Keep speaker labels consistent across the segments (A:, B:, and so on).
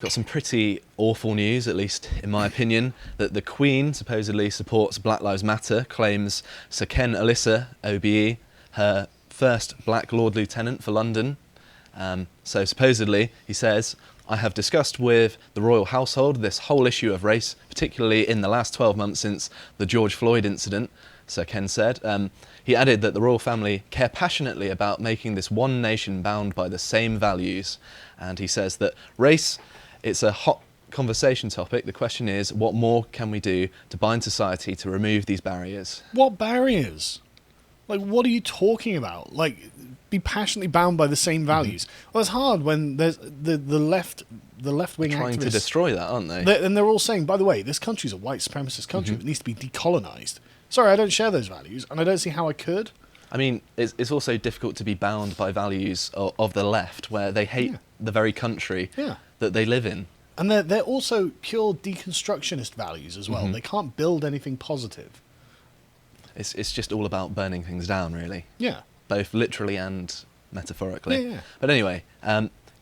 A: got some pretty awful news, at least in my opinion, that the Queen supposedly supports Black Lives Matter, claims Sir Ken Alyssa, OBE, her first black Lord Lieutenant for London. So supposedly, he says, I have discussed with the royal household this whole issue of race, particularly in the last 12 months since the George Floyd incident, Sir Ken said. He added that the royal family care passionately about making this one nation bound by the same values. And he says that race, it's a hot conversation topic. The question is, what more can we do to bind society to remove these barriers?
B: What barriers? Like, what are you talking about? Like, be passionately bound by the same values. Well, it's hard when there's the left-wing
A: Trying
B: activists
A: to destroy that, aren't they?
B: And they're all saying, by the way, this country's a white supremacist country. It needs to be decolonised. Sorry, I don't share those values, and I don't see how I could.
A: I mean, it's also difficult to be bound by values of the left, where they hate the very country that they live in.
B: And they're also pure deconstructionist values as well. They can't build anything positive.
A: It's just all about burning things down, really.
B: Yeah.
A: Both literally and metaphorically.
B: Yeah.
A: But anyway,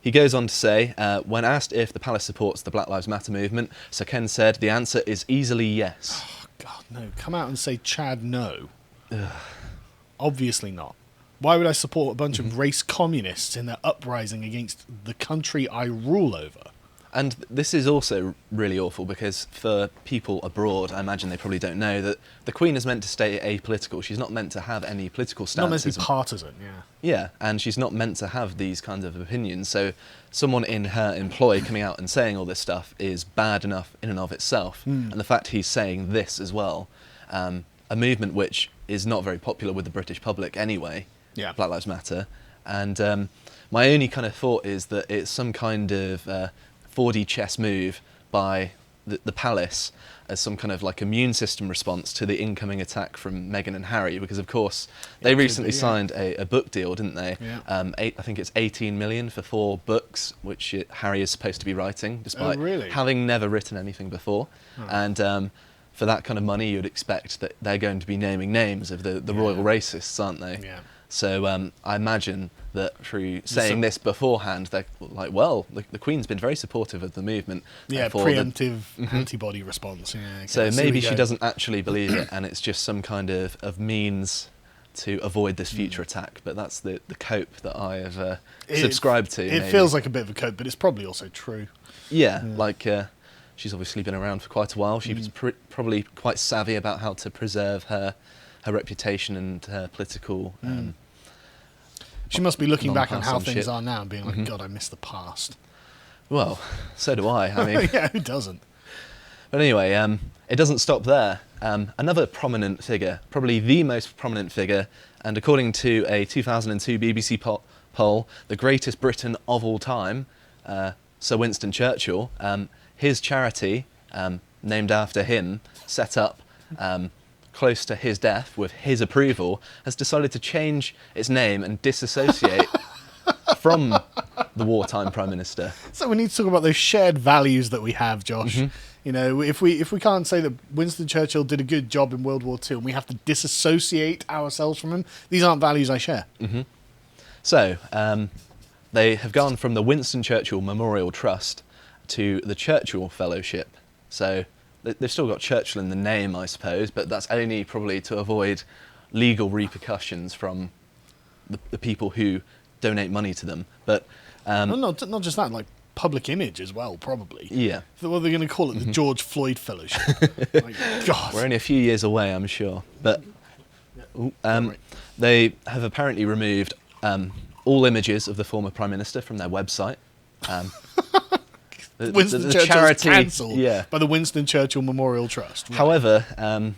A: he goes on to say, when asked if the palace supports the Black Lives Matter movement, Sir Ken said the answer is easily yes.
B: Oh, God, no. Come out and say, Chad, no. Obviously not. Why would I support a bunch of race communists in their uprising against the country I rule over?
A: And this is also really awful because for people abroad, I imagine they probably don't know that the Queen is meant to stay apolitical. She's not meant to have any political stances.
B: Not meant to be partisan, yeah.
A: Yeah, and she's not meant to have these kinds of opinions. So someone in her employ coming out and saying all this stuff is bad enough in and of itself. And the fact he's saying this as well, a movement which is not very popular with the British public anyway, Black Lives Matter. And my only kind of thought is that it's some kind of 4D chess move by the palace as some kind of like immune system response to the incoming attack from Meghan and Harry, because of course they recently signed a book deal, didn't they? I think it's 18 million for 4 books, which Harry is supposed to be writing, despite having never written anything before. And for that kind of money, you'd expect that they're going to be naming names of the royal racists, aren't they? So I imagine that through saying this beforehand, they're like, well, the Queen's been very supportive of the movement.
B: Preemptive antibody response.
A: So maybe she doesn't actually believe it, and it's just some kind of means to avoid this future attack. But that's the cope that I have subscribed to.
B: It feels like a bit of a cope, but it's probably also true.
A: She's obviously been around for quite a while. She's probably quite savvy about how to preserve her reputation and her political...
B: she must be looking back on how things are now and being like, God, I miss the past.
A: Well, so do I. I mean,
B: yeah, who doesn't? But
A: anyway, it doesn't stop there. Another prominent figure, probably the most prominent figure, and according to a 2002 BBC poll, the greatest Briton of all time, Sir Winston Churchill, his charity, named after him, set up close to his death with his approval, has decided to change its name and disassociate from the wartime Prime Minister.
B: So we need to talk about those shared values that we have, Josh. You know, if we can't say that Winston Churchill did a good job in World War II and we have to disassociate ourselves from him, these aren't values I share.
A: So they have gone from the Winston Churchill Memorial Trust to the Churchill Fellowship. So they've still got Churchill in the name, I suppose, but that's only probably to avoid legal repercussions from the people who donate money to them. But
B: not just that, like public image as well, probably.
A: Yeah.
B: What they're going to call it, the George Floyd Fellowship. Like, God.
A: We're only a few years away, I'm sure. But they have apparently removed all images of the former Prime Minister from their website.
B: Winston Churchill's cancelled by the Winston Churchill Memorial Trust. Right.
A: However,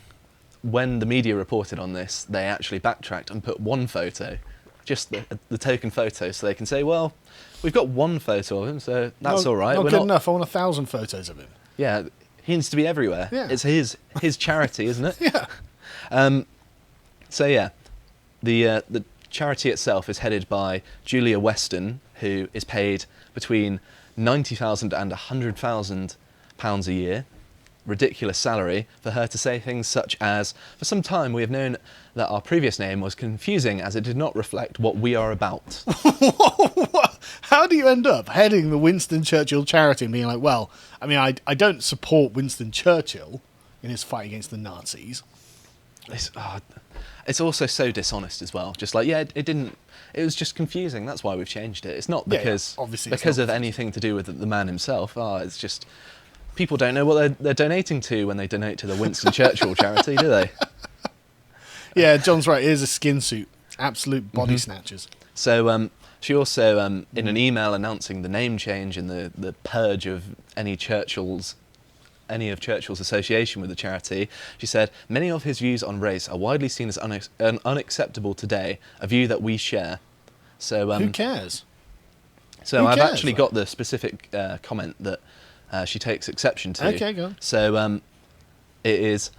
A: when the media reported on this, they actually backtracked and put one photo, just the token photo, so they can say, well, we've got one photo of him, so that's all right.
B: Not good enough. I want 1,000 photos of him.
A: Yeah, he needs to be everywhere. Yeah. It's his charity, isn't it?
B: Yeah.
A: So yeah, the charity itself is headed by Julia Weston, who is paid between £90,000 and £100,000 a year. ridiculous salary for her to say things such as, "For some time we have known that our previous name was confusing as it did not reflect what we are about."
B: How do you end up heading the Winston Churchill charity and being like, well, I mean, I don't support Winston Churchill in his fight against the Nazis.
A: It's also so dishonest as well. Just like, yeah, it was just confusing. That's why we've changed it. It's not because of anything to do with the man himself. It's just people don't know what they're donating to when they donate to the Winston Churchill charity, do they?
B: Yeah, John's right. Here's a skin suit. Absolute body snatchers.
A: So she also, in an email announcing the name change and the purge of any of Churchill's association with the charity, she said, "Many of his views on race are widely seen as unacceptable today, a view that we share." So
B: who cares?
A: So I've actually got the specific comment that she takes exception to.
B: Okay, go on.
A: So it is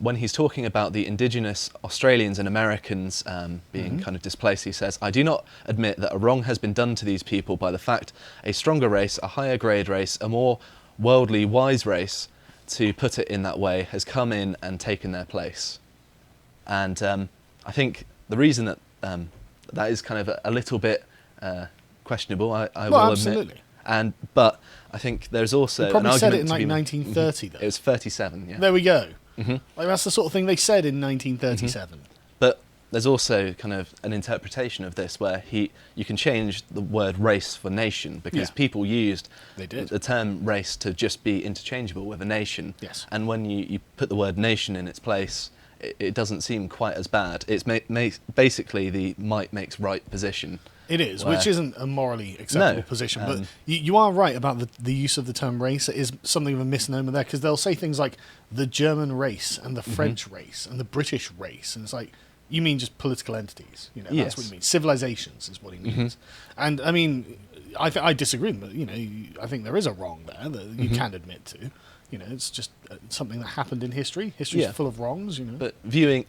A: when he's talking about the indigenous Australians and Americans being kind of displaced, he says, "I do not admit that a wrong has been done to these people by the fact a stronger race, a higher grade race, a more worldly wise race, to put it in that way, has come in and taken their place." And I think the reason that that is kind of a little bit questionable, I will
B: absolutely.
A: admit. But I think there's also
B: They probably
A: an
B: said
A: argument
B: it in
A: to
B: like
A: be
B: 1930 though.
A: It was 37, yeah.
B: There we go. Like that's the sort of thing they said in 1937.
A: But there's also kind of an interpretation of this where you can change the word race for nation, because people used the term race to just be interchangeable with a nation.
B: Yes.
A: And when you put the word nation in its place, it doesn't seem quite as bad. It's basically the might makes right position.
B: It is, which isn't a morally acceptable position. But you are right about the use of the term race. It is something of a misnomer there, because they'll say things like the German race and the French race and the British race. And it's like, you mean just political entities. You know, that's what you mean. Civilizations is what he means. And I mean, I disagree, but I think there is a wrong there that you can admit to. It's just something that happened in history. History's full of wrongs, But
A: viewing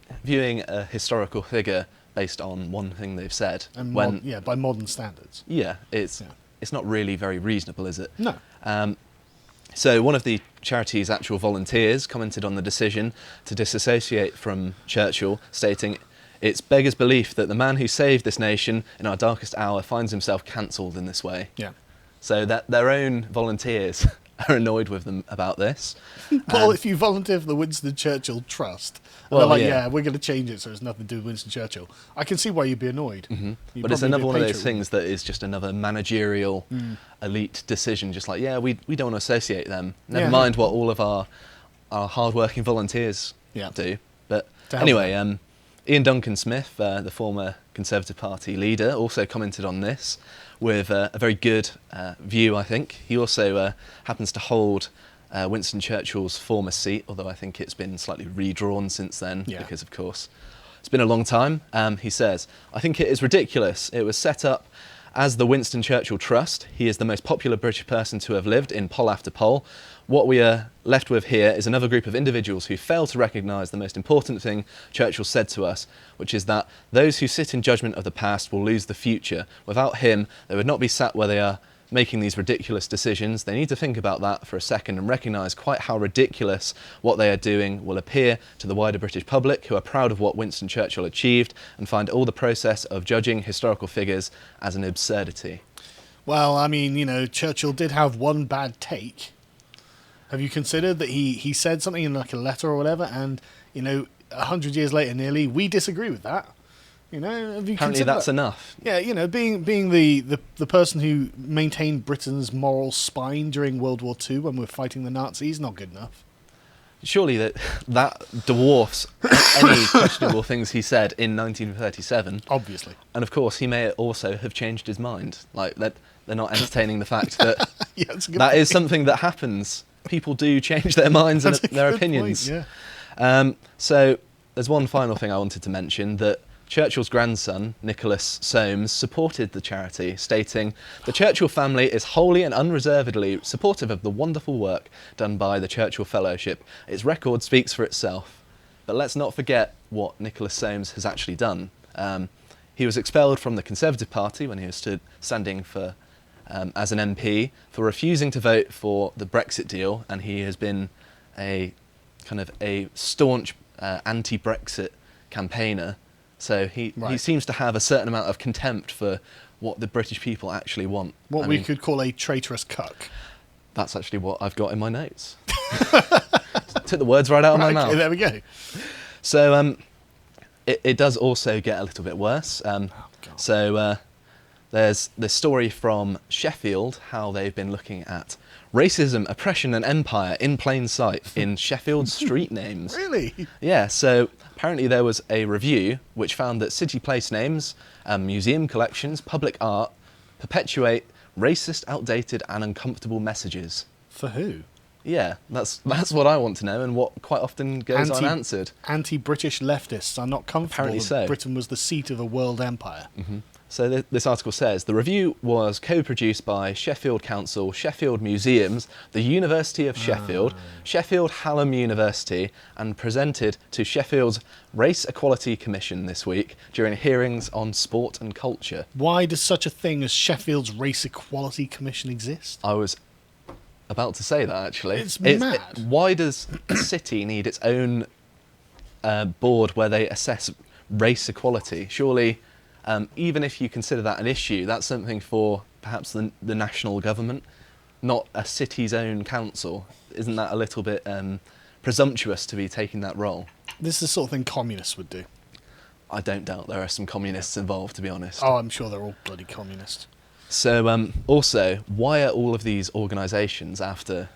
A: a historical figure based on one thing they've said,
B: and by modern standards.
A: Yeah, it's not really very reasonable, is it?
B: No.
A: So one of the charity's actual volunteers commented on the decision to disassociate from Churchill, stating, "It's beggars belief that the man who saved this nation in our darkest hour finds himself cancelled in this way."
B: Yeah.
A: So that their own volunteers are annoyed with them about this.
B: Well, if you volunteer for the Winston Churchill Trust, and they're like, we're going to change it so it's nothing to do with Winston Churchill, I can see why you'd be annoyed.
A: But it's another one of those things that is just another managerial elite decision, just like, we don't want to associate them. Never mind what all of our hard-working volunteers do. But anyway, Ian Duncan Smith, the former Conservative Party leader, also commented on this with a very good view, I think. He also happens to hold Winston Churchill's former seat, although I think it's been slightly redrawn since then, because, of course, it's been a long time. He says, "I think it is ridiculous. It was set up as the Winston Churchill Trust. He is the most popular British person to have lived in poll after poll. What we are left with here is another group of individuals who fail to recognise the most important thing Churchill said to us, which is that those who sit in judgment of the past will lose the future. Without him, they would not be sat where they are making these ridiculous decisions. They need to think about that for a second and recognise quite how ridiculous what they are doing will appear to the wider British public, who are proud of what Winston Churchill achieved and find all the process of judging historical figures as an absurdity."
B: Well, I mean, Churchill did have one bad take. Have you considered that he said something in like a letter or whatever, and 100 years later, nearly, we disagree with that. Have you
A: Apparently that's enough.
B: Yeah, being the person who maintained Britain's moral spine during World War II when we're fighting the Nazis, not good enough.
A: Surely that dwarfs any questionable things he said in 1937.
B: Obviously.
A: And of course, he may also have changed his mind. Like, they're not entertaining the fact that that is something that happens. People do change their minds and their opinions.
B: Point, yeah.
A: So there's one final thing I wanted to mention, that Churchill's grandson, Nicholas Soames, supported the charity, stating, "The Churchill family is wholly and unreservedly supportive of the wonderful work done by the Churchill Fellowship. Its record speaks for itself." But let's not forget what Nicholas Soames has actually done. He was expelled from the Conservative Party when he was standing for as an MP for refusing to vote for the Brexit deal, and he has been a kind of a staunch anti-Brexit campaigner. So he seems to have a certain amount of contempt for what the British people actually want.
B: What we could call a traitorous cuck.
A: That's actually what I've got in my notes. Took the words right out of my mouth.
B: There we go.
A: So it does also get a little bit worse. There's this story from Sheffield, how they've been looking at racism, oppression and empire in plain sight in Sheffield street names.
B: Really?
A: Yeah, so apparently there was a review which found that city place names, museum collections, public art perpetuate racist, outdated and uncomfortable messages.
B: For who?
A: Yeah, that's what I want to know, and what quite often goes unanswered.
B: Anti-British leftists are not comfortable
A: Apparently so.
B: Britain was the seat of a world empire.
A: Mm-hmm. So this article says, the review was co-produced by Sheffield Council, Sheffield Museums, the University of Sheffield, Sheffield Hallam University, and presented to Sheffield's Race Equality Commission this week during hearings on sport and culture.
B: Why does such a thing as Sheffield's Race Equality Commission exist?
A: I was about to say that, actually.
B: It's mad.
A: Why does a city need its own board where they assess race equality? Surely, even if you consider that an issue, that's something for perhaps the national government, not a city's own council. Isn't that a little bit presumptuous to be taking that role?
B: This is the sort of thing communists would do.
A: I don't doubt there are some communists involved, to be honest.
B: Oh, I'm sure they're all bloody communist.
A: So, also, why are all of these organisations, after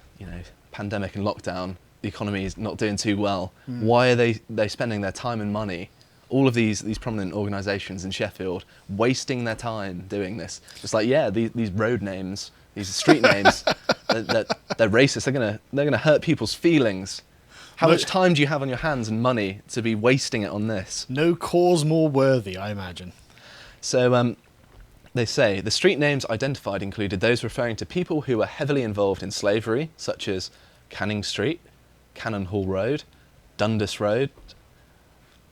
A: pandemic and lockdown, the economy is not doing too well? Why are they spending their time and money? All of these prominent organisations in Sheffield wasting their time doing this. It's like, yeah, these road names, these street names, they're racist. They're gonna hurt people's feelings. How much time do you have on your hands and money to be wasting it on this?
B: No cause more worthy, I imagine.
A: So they say the street names identified included those referring to people who were heavily involved in slavery, such as Canning Street, Cannon Hall Road, Dundas Road.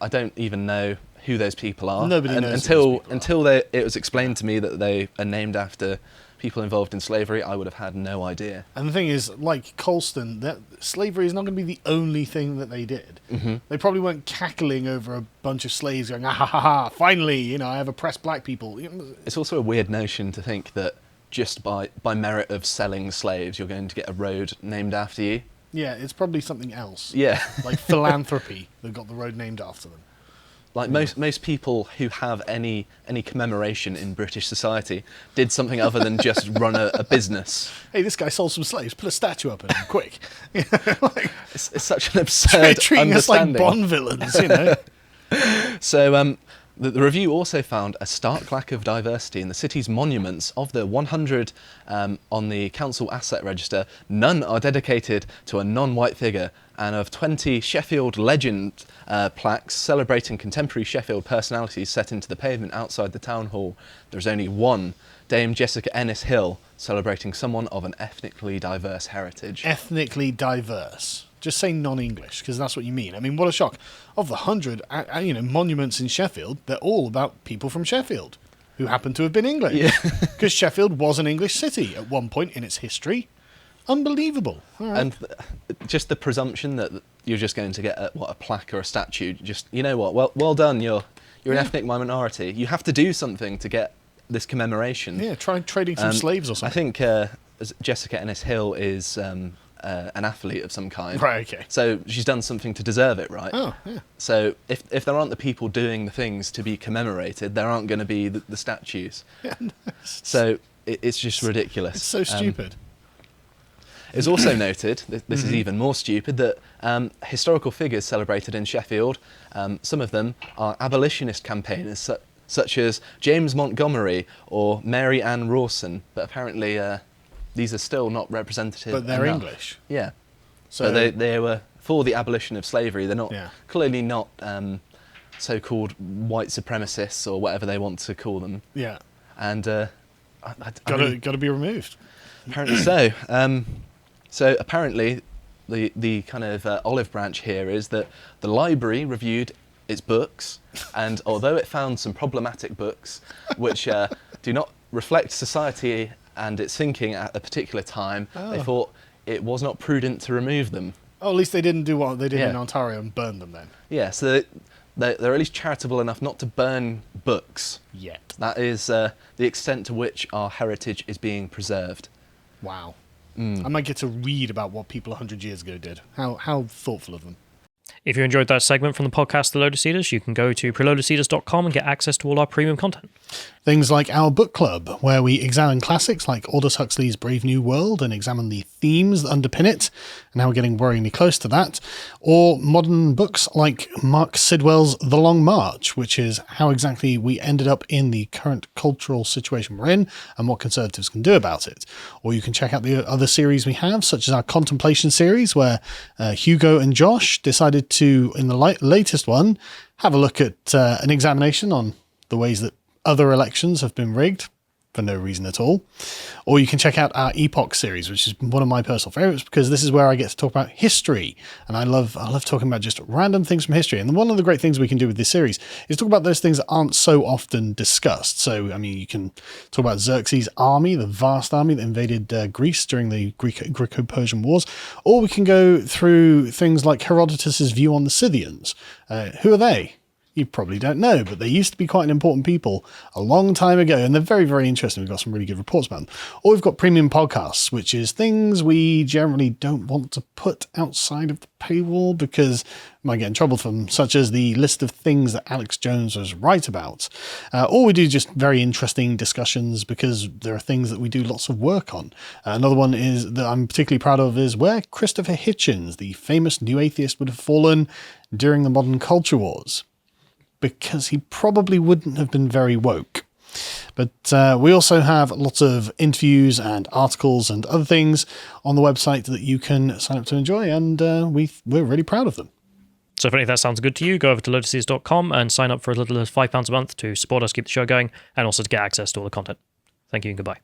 A: I don't even know who those people are.
B: Nobody knows
A: until it was explained to me that they are named after people involved in slavery. I would have had no idea.
B: And the thing is, like Colston, that slavery is not going to be the only thing that they did.
A: Mm-hmm.
B: They probably weren't cackling over a bunch of slaves going, ah ha ha ha, finally, I have oppressed black people.
A: It's also a weird notion to think that just by merit of selling slaves, you're going to get a road named after you.
B: Yeah, it's probably something else.
A: Yeah.
B: Like philanthropy, that got the road named after them.
A: Like most people who have any commemoration in British society did something other than just run a business.
B: Hey, this guy sold some slaves. Put a statue up of him, quick.
A: It's such an absurd
B: treating us like
A: understanding.
B: Bond villains,
A: So the review also found a stark lack of diversity in the city's monuments. Of the 100 on the council asset register, none are dedicated to a non-white figure. And of 20 Sheffield legend plaques celebrating contemporary Sheffield personalities set into the pavement outside the town hall, there's only one, Dame Jessica Ennis Hill, celebrating someone of an ethnically diverse heritage.
B: Ethnically diverse. Just say non-English, because that's what you mean. I mean, what a shock. Of the 100 monuments in Sheffield, they're all about people from Sheffield who happen to have been English.
A: Yeah.
B: Because Sheffield was an English city at one point in its history. Unbelievable. All right.
A: And just the presumption that you're just going to get a plaque or a statue. Just, you know what? Well done. You're an ethnic minority. You have to do something to get this commemoration.
B: Yeah, try trading some slaves or something.
A: I think Jessica Ennis Hill is an athlete of some kind.
B: Right. Okay.
A: So she's done something to deserve it, right?
B: Oh, yeah.
A: So if there aren't the people doing the things to be commemorated, there aren't going to be the statues.
B: Yeah, no,
A: so it's just ridiculous.
B: It's so stupid.
A: It's also noted, this is even more stupid, that historical figures celebrated in Sheffield, some of them are abolitionist campaigners such as James Montgomery or Mary Ann Rawson, but apparently these are still not representative.
B: But they're
A: enough.
B: English.
A: Yeah.
B: So
A: but they were for the abolition of slavery. They're not clearly not so-called white supremacists or whatever they want to call them.
B: Yeah.
A: And
B: got to be removed.
A: Apparently so. So apparently, the kind of olive branch here is that the library reviewed its books, and although it found some problematic books which do not reflect society and its thinking at a particular time, they thought it was not prudent to remove them.
B: Oh, at least they didn't do what they did in Ontario and burn them then.
A: Yeah, so they're at least charitable enough not to burn books.
B: Yet.
A: That is the extent to which our heritage is being preserved.
B: Wow. I might get to read about what people 100 years ago did. How thoughtful of them.
C: If you enjoyed that segment from the podcast The Lotus Eaters, you can go to prelotuseaters.com and get access to all our premium content.
B: Things like our book club, where we examine classics like Aldous Huxley's Brave New World and examine the themes that underpin it, and now we're getting worryingly close to that, or modern books like Mark Sidwell's The Long March, which is how exactly we ended up in the current cultural situation we're in and what conservatives can do about it. Or you can check out the other series we have, such as our Contemplation series, where Hugo and Josh decided to, in the latest one, have a look at an examination on the ways that other elections have been rigged for no reason at all. Or you can check out our Epoch series, which is one of my personal favorites because this is where I get to talk about history. And I love talking about just random things from history. And one of the great things we can do with this series is talk about those things that aren't so often discussed. So, I mean, you can talk about Xerxes' army, the vast army that invaded Greece during the Greco-Persian Wars. Or we can go through things like Herodotus' view on the Scythians. Who are they? You probably don't know, but they used to be quite an important people a long time ago, and they're very, very interesting. We've got some really good reports about them. Or we've got premium podcasts, which is things we generally don't want to put outside of the paywall because we might get in trouble for them, such as the list of things that Alex Jones was right about. Or we do just very interesting discussions because there are things that we do lots of work on. Another one is that I'm particularly proud of is where Christopher Hitchens, the famous new atheist, would have fallen during the modern culture wars, because he probably wouldn't have been very woke. But we also have lots of interviews and articles and other things on the website that you can sign up to enjoy, and we're really proud of them.
C: So if any of that sounds good to you, go over to lotuseaters.com and sign up for as little as £5 a month to support us keep the show going, and also to get access to all the content. Thank you and goodbye.